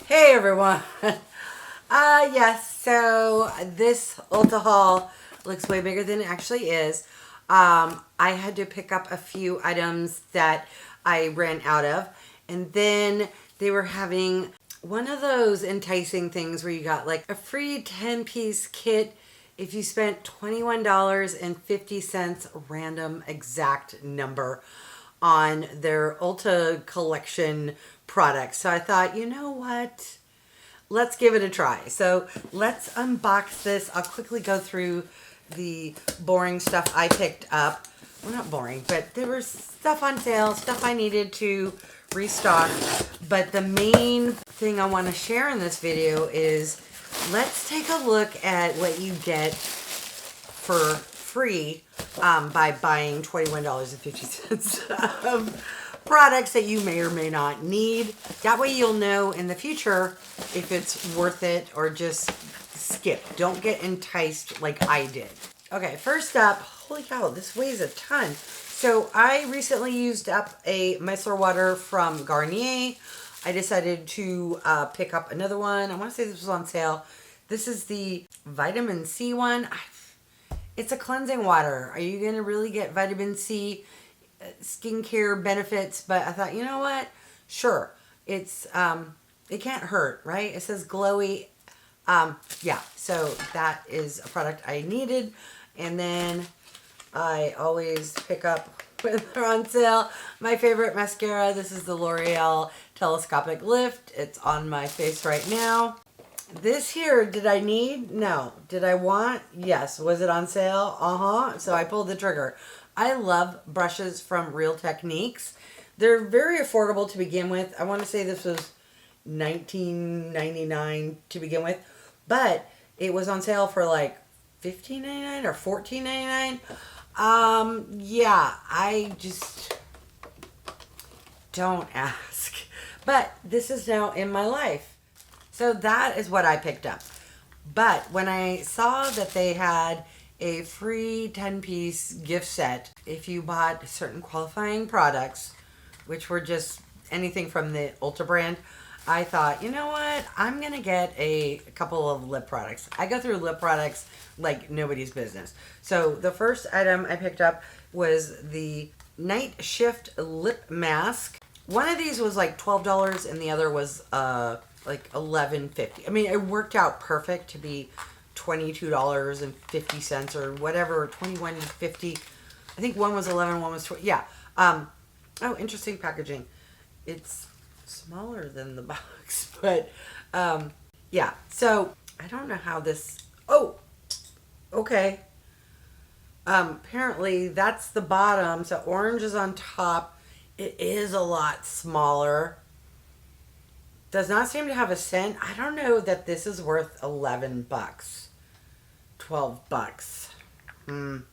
Hey everyone. Yes, so this Ulta haul looks way bigger than it actually is. I had to pick up a few items that I ran out of, and then they were having one of those enticing things where you got like a free 10-piece kit if you spent $21.50, random exact number, on their Ulta collection products. So I thought, you know what? Let's give it a try. So let's unbox this. I'll quickly go through the boring stuff I picked up. Well, not boring, but there was stuff on sale, stuff I needed to restock. But the main thing I want to share in this video is let's take a look at what you get for free by buying $21.50 of products that you may or may not need. That way you'll know in the future if it's worth it or just skip. Don't get enticed like I did. Okay, first up, holy cow, this weighs a ton. So I recently used up a micellar water from Garnier. I decided to pick up another one. I want to say this was on sale. This is the vitamin C one. It's a cleansing water. Are you going to really get vitamin C skincare benefits? But I thought, you know what? Sure. It's it can't hurt, right? It says glowy. Yeah, so that is a product I needed. And then I always pick up when they're on sale my favorite mascara. This is the L'Oreal Telescopic Lift. It's on my face right now. This here, did I need? No. Did I want? Yes. Was it on sale? So I pulled the trigger. I love brushes from Real Techniques. They're very affordable to begin with. I want to say this was $19.99 to begin with, but it was on sale for like $15.99 or $14.99. Yeah, I just don't ask. But this is now in my life. So that is what I picked up. But when I saw that they had a free 10-piece gift set if you bought certain qualifying products, which were just anything from the Ulta brand, I thought, you know what? I'm going to get a couple of lip products. I go through lip products like nobody's business. So the first item I picked up was the Night Shift Lip Mask. One of these was like $12 and the other was like $11.50. I mean, it worked out perfect to be $22.50 or whatever, $21.50. I think one was 11, one was 20. Yeah. Oh, interesting packaging. It's smaller than the box, but yeah. So I don't know how this. Oh, okay. Apparently that's the bottom. So orange is on top. It is a lot smaller. Does not seem to have a scent. I don't know that this is worth $11. $12. And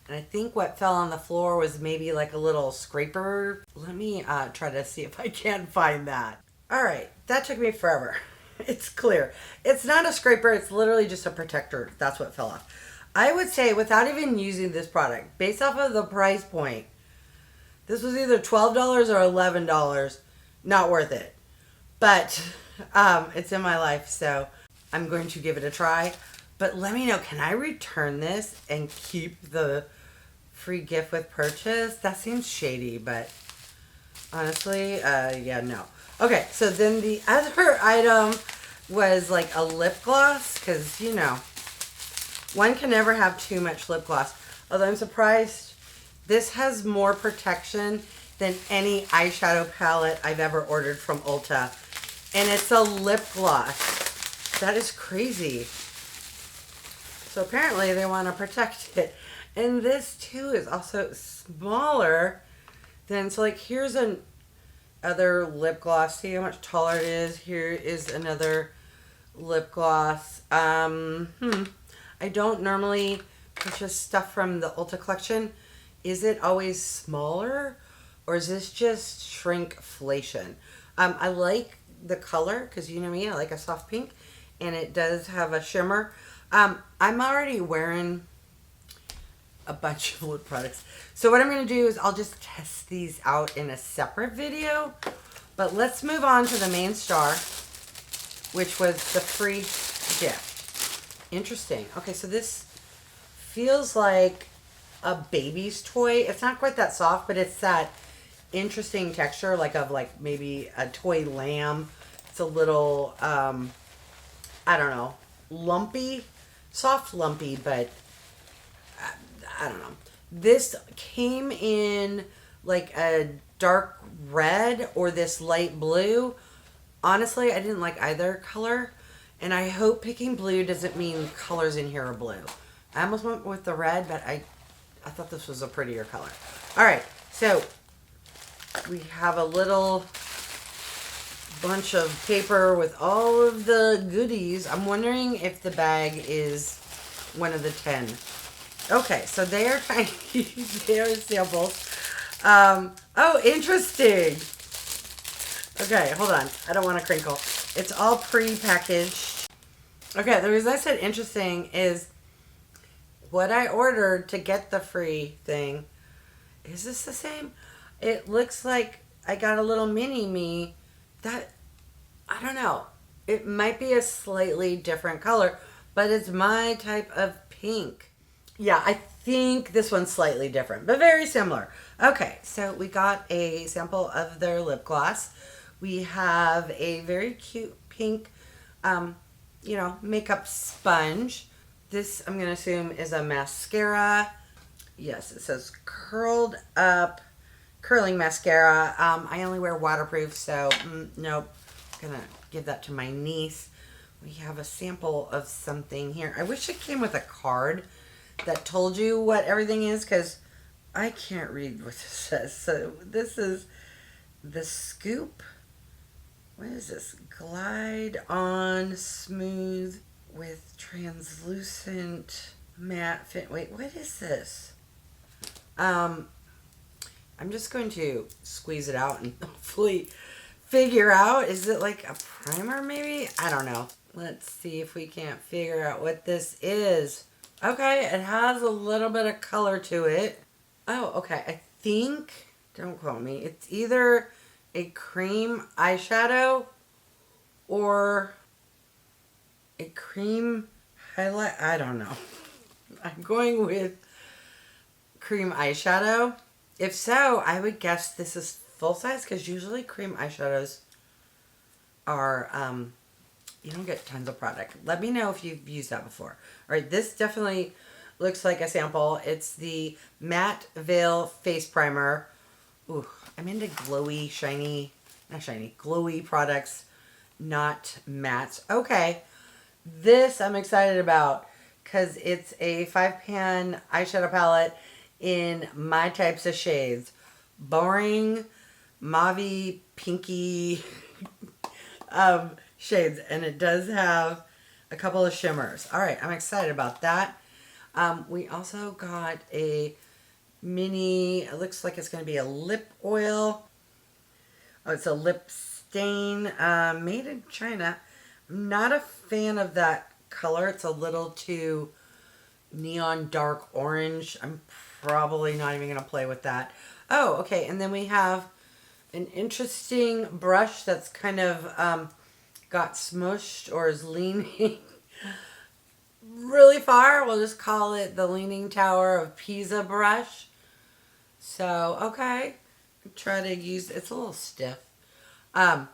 I think what fell on the floor was maybe like a little scraper. Let me try to see if I can find that. All right, that took me forever. It's clear. It's not a scraper. It's literally just a protector. That's what fell off. I would say without even using this product, based off of the price point, this was either $12 or $11. Not worth it. But it's in my life, so I'm going to give it a try. But let me know, can I return this and keep the free gift with purchase? That seems shady, but honestly, yeah, no. Okay, so then the other item was like a lip gloss, because, you know, one can never have too much lip gloss. Although I'm surprised this has more protection than any eyeshadow palette I've ever ordered from Ulta. And it's a lip gloss. That is crazy. So apparently they want to protect it. And this too is also smaller than, so like here's an other lip gloss. See how much taller it is? Here is another lip gloss. I don't normally purchase stuff from the Ulta collection. Is it always smaller? Or is this just shrinkflation? I like the color, because you know me, I like a soft pink, and it does have a shimmer. I'm already wearing a bunch of lip products, so what I'm going to do is I'll just test these out in a separate video. But let's move on to the main star. which was the free gift. Interesting. Okay, so this feels like a baby's toy. It's not quite that soft, but it's that interesting texture, like of like maybe a toy lamb. It's a little, I don't know, lumpy, soft lumpy, but I don't know. This came in like a dark red or this light blue. Honestly, I didn't like either color. And I hope picking blue doesn't mean colors in here are blue. I almost went with the red, but I thought this was a prettier color. All right, so we have a little bunch of paper with all of the goodies. I'm wondering if the bag is one of the 10. Okay, so they are tiny. They are samples. Oh, interesting. Okay, hold on. I don't want to crinkle. It's all pre-packaged. Okay, the reason I said interesting is what I ordered to get the free thing. Is this the same? It looks like I got a little mini me that, I don't know. It might be a slightly different color, but it's my type of pink. Yeah, I think this one's slightly different, but very similar. Okay, so we got a sample of their lip gloss. We have a very cute pink, makeup sponge. This, I'm going to assume, is a mascara. Yes, it says Curled Up Curling Mascara. I only wear waterproof, so nope. I'm going to give that to my niece. We have a sample of something here. I wish it came with a card that told you what everything is, because I can't read what this says. So this is the Scoop. What is this? Glide on smooth with translucent matte fit. Wait, what is this? I'm just going to squeeze it out and hopefully figure out. Is it like a primer maybe? I don't know. Let's see if we can't figure out what this is. Okay, it has a little bit of color to it. Oh, okay. I think, don't quote me, it's either a cream eyeshadow or a cream highlight. I don't know. I'm going with cream eyeshadow. If so, I would guess this is full size, because usually cream eyeshadows are, you don't get tons of product. Let me know if you've used that before. All right, this definitely looks like a sample. It's the Matte Veil Face Primer. Ooh, I'm into glowy, glowy products, not mattes. Okay, this I'm excited about because it's a 5-pan eyeshadow palette in my types of shades. Boring, mauve-y, pinky shades. And it does have a couple of shimmers. All right, I'm excited about that. We also got a mini, it looks like it's going to be a lip oil. Oh, it's a lip stain made in China. I'm not a fan of that color. It's a little too neon dark orange. I'm probably not even going to play with that. Oh, okay. And then we have an interesting brush that's kind of got smushed or is leaning really far. We'll just call it the Leaning Tower of Pisa brush. So, okay. Try to use, it's a little stiff. But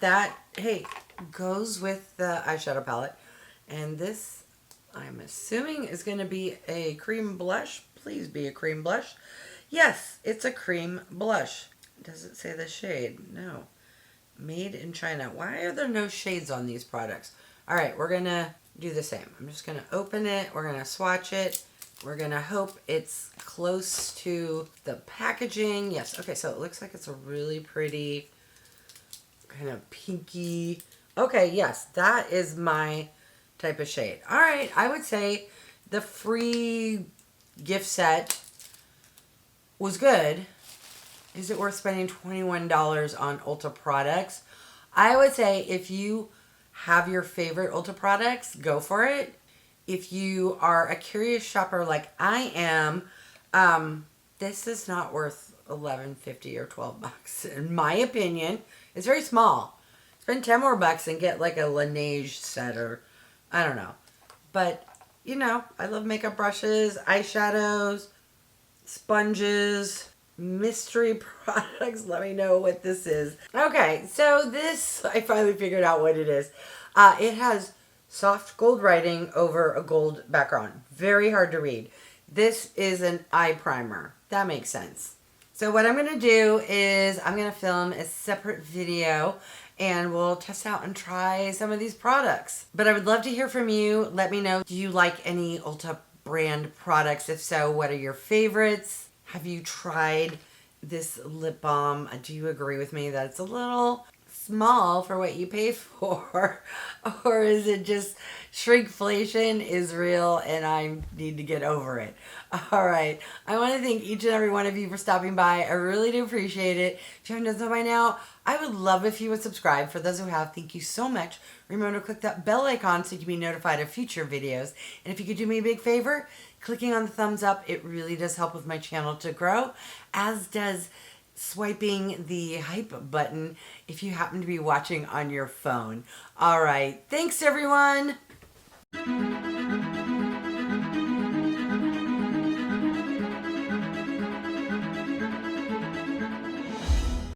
that, hey, goes with the eyeshadow palette. And this, I'm assuming, is going to be a cream blush. Please be a cream blush. Yes, it's a cream blush. Does it say the shade? No. Made in China. Why are there no shades on these products? All right, we're going to do the same. I'm just going to open it. We're going to swatch it. We're going to hope it's close to the packaging. Yes. Okay, so it looks like it's a really pretty kind of pinky. Okay, yes, that is my type of shade. All right, I would say the free gift set was good. Is it worth spending $21 on Ulta products? I would say if you have your favorite Ulta products, go for it. If you are a curious shopper like I am, this is not worth $11.50 or $12 in my opinion. It's very small. spend 10 more bucks and get like a Laneige set, or I don't know. But, you know, I love makeup brushes, eyeshadows, sponges, mystery products. Let me know what this is. Okay, so this, I finally figured out what it is. It has soft gold writing over a gold background. Very hard to read. This is an eye primer. That makes sense. So what I'm going to do is I'm going to film a separate video and we'll test out and try some of these products. But I would love to hear from you. Let me know, do you like any Ulta brand products? If so, what are your favorites? Have you tried this lip balm? Do you agree with me that it's a little small for what you pay for? Or is it just shrinkflation is real and I need to get over it? All right. I want to thank each and every one of you for stopping by. I really do appreciate it. If you haven't done so by now, I would love if you would subscribe. For those who have, thank you so much. Remember to click that bell icon so you can be notified of future videos. And if you could do me a big favor, clicking on the thumbs up, it really does help with my channel to grow, as does swiping the hype button if you happen to be watching on your phone. All right. Thanks, everyone.